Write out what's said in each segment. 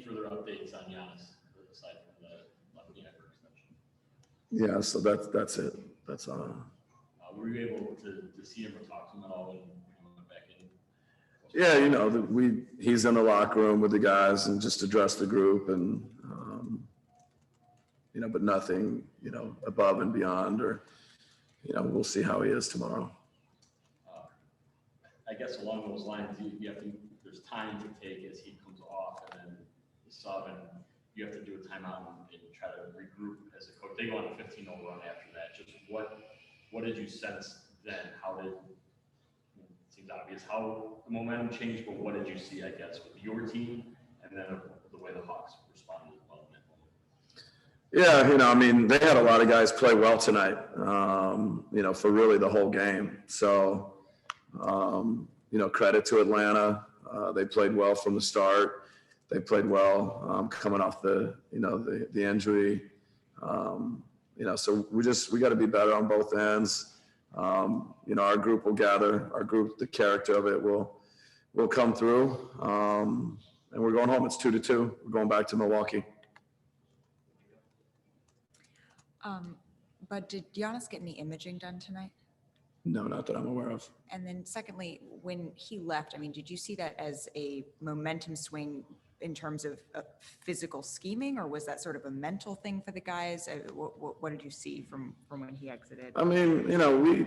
further updates on Giannis aside from the left knee extension? Yeah, so that's it. That's were you able to see him or talk to him at all when he went back in? Yeah, you know, he's in the locker room with the guys and just address the group and, you know, but nothing, you know, above and beyond or, you know, we'll see how he is tomorrow. I guess along those lines, you have to, there's time to take as he comes off and then the sub and you have to do a timeout and try to regroup as a coach. They go on a 15-0 run after that. Just what did you sense then? How did, it seems obvious how the momentum changed, but what did you see, I guess, with your team and then the way the Hawks responded as well? Yeah, you know, I mean, they had a lot of guys play well tonight, you know, for really the whole game. So, you know, credit to Atlanta. They played well from the start. They played well coming off the, you know, the injury. You know, so we got to be better on both ends. You know, our group will gather. Our group, the character of it will come through. And we're going home. It's 2-2. We're going back to Milwaukee. But did Giannis get any imaging done tonight? No, not that I'm aware of. And then secondly, when he left, I mean, did you see that as a momentum swing in terms of physical scheming, or was that sort of a mental thing for the guys? What did you see from when he exited? I mean, you know,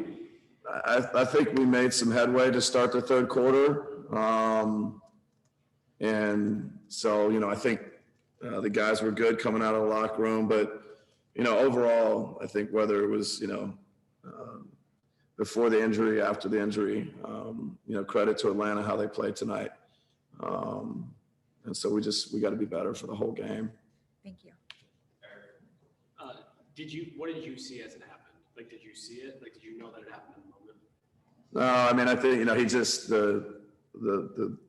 I think we made some headway to start the third quarter. And so, you know, I think the guys were good coming out of the locker room, but, you know, overall, I think whether it was, you know, before the injury, after the injury, you know, credit to Atlanta, how they played tonight. And so we got to be better for the whole game. Thank you. What did you see as it happened? Like, did you see it? Like, did you know that it happened in the moment? No, I mean, I think, you know, he just, the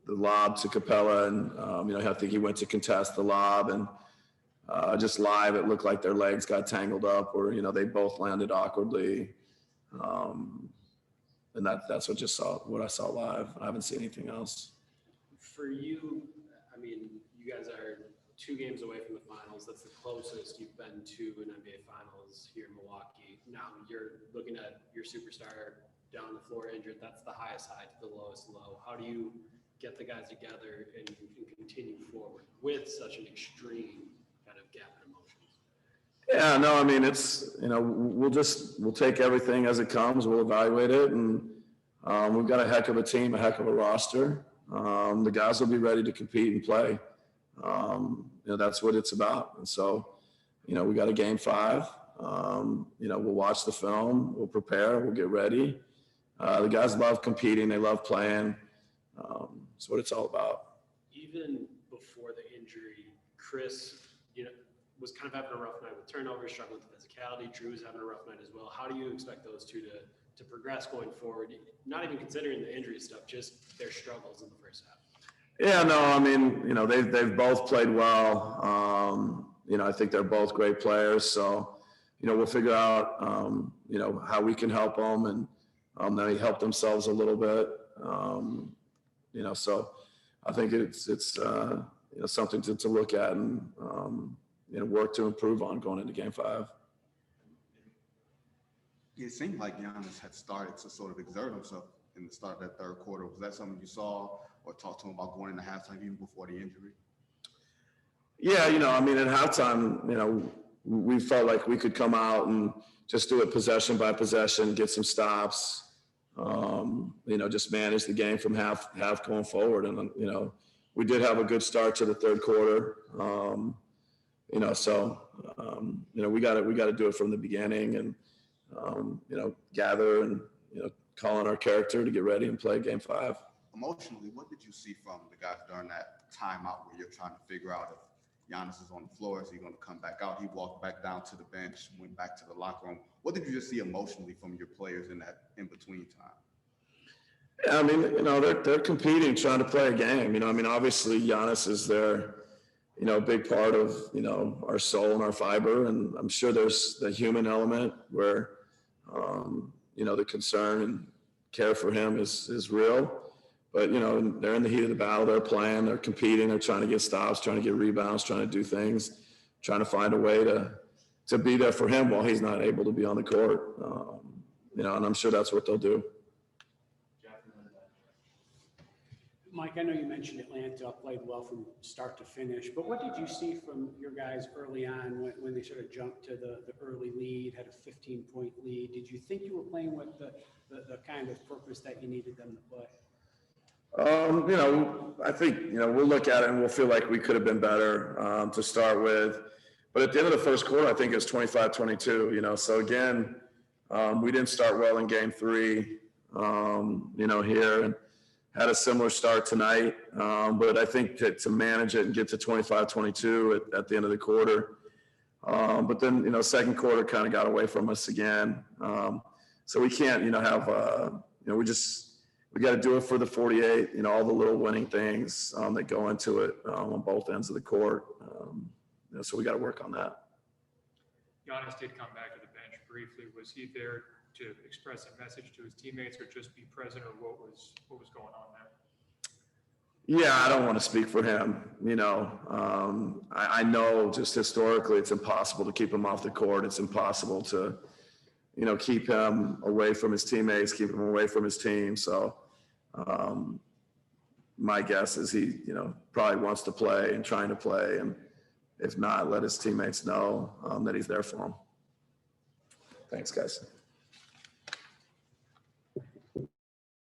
lob to Capela and, you know, I think he went to contest the lob and just live, it looked like their legs got tangled up or, you know, they both landed awkwardly. And that's what I saw live. I haven't seen anything else. For you, I mean, you guys are 2 games away from the finals. That's the closest you've been to an NBA finals here in Milwaukee. Now you're looking at your superstar down the floor injured. That's the highest high to the lowest low. How do you get the guys together and continue forward with such an extreme kind of gap in emotions? Yeah, no, I mean, it's, you know, we'll take everything as it comes. We'll evaluate it. And we've got a heck of a team, a heck of a roster. The guys will be ready to compete and play. You know, that's what it's about. And so, you know, we got a game 5. You know, we'll watch the film, we'll prepare, we'll get ready. The guys love competing. They love playing. That's what it's all about. Even before the injury, Chris, you know, was kind of having a rough night with turnovers, struggling with physicality. Drew's having a rough night as well. How do you expect those two to progress going forward? Not even considering the injury stuff, just their struggles in the first half. Yeah, no, I mean, you know, they've both played well. You know, I think they're both great players. So, you know, we'll figure out, you know, how we can help them and they help themselves a little bit. You know, so I think it's you know, something to look at and, you know, work to improve on going into game 5. It seemed like Giannis had started to sort of exert himself in the start of that third quarter. Was that something you saw or talked to him about going into halftime even before the injury? Yeah, you know, I mean, at halftime, you know, we felt like we could come out and just do it possession by possession, get some stops, you know, just manage the game from half going forward. And, you know, we did have a good start to the third quarter. You know, so, you know, we got to do it from the beginning and, you know, gather and, you know, call on our character to get ready and play game 5. Emotionally, what did you see from the guys during that timeout where you're trying to figure out if Giannis is on the floor, is he going to come back out? He walked back down to the bench, went back to the locker room. What did you just see emotionally from your players in that in-between time? Yeah, I mean, you know, they're competing, trying to play a game. You know, I mean, obviously Giannis is their, you know, a big part of, you know, our soul and our fiber. And I'm sure there's the human element where, you know, the concern and care for him is real. But, they're in the heat of the battle. They're playing, they're competing, they're trying to get stops, trying to get rebounds, trying to do things, trying to find a way to be there for him while he's not able to be on the court. And I'm sure that's what they'll do. Mike, I know you mentioned Atlanta played well from start to finish, but what did you see from your guys early on when they sort of jumped to the early lead, had a 15-point lead? Did you think you were playing with the kind of purpose that you needed them to play? I think, we'll look at it and we'll feel like we could have been better to start with. But at the end of the first quarter, I think it was 25-22, so again, we didn't start well in game 3, here, and had a similar start tonight. But I think to manage it and get to 25-22 at the end of the quarter. But then, second quarter kind of got away from us again. So we can't, we got to do it for the 48, all the little winning things that go into it on both ends of the court. So we got to work on that. Giannis did come back to the bench briefly. Was he there to express a message to his teammates or just be present, or what was going on there? Yeah, I don't want to speak for him. I know just historically it's impossible to keep him off the court. It's impossible to, keep him away from his teammates, keep him away from his team. So my guess is he, probably wants to play and trying to play. And if not, let his teammates know that he's there for them. Thanks, guys.